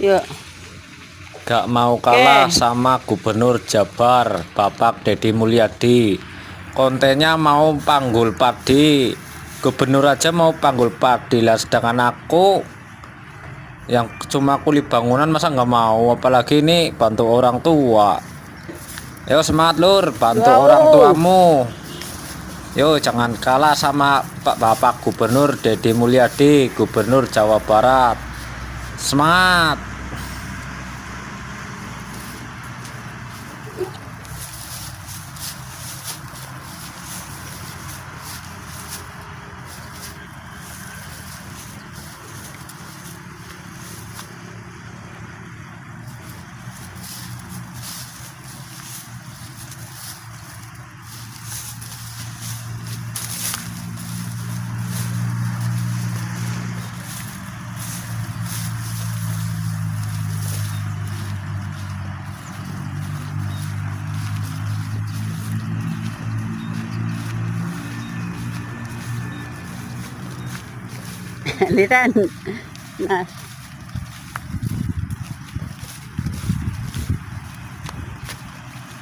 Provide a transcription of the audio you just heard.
Yuk. Gak mau kalah sama Gubernur Jabar Bapak Deddy Mulyadi. Kontennya mau panggul padi. Gubernur aja mau panggul padi lah, sedangkan aku yang cuma kuli bangunan masa nggak mau, apalagi ini bantu orang tua. Yo semangat lur, bantu orang tuamu. Yo jangan kalah sama Bapak Gubernur Deddy Mulyadi, Gubernur Jawa Barat. Semangat. Lihat, nah.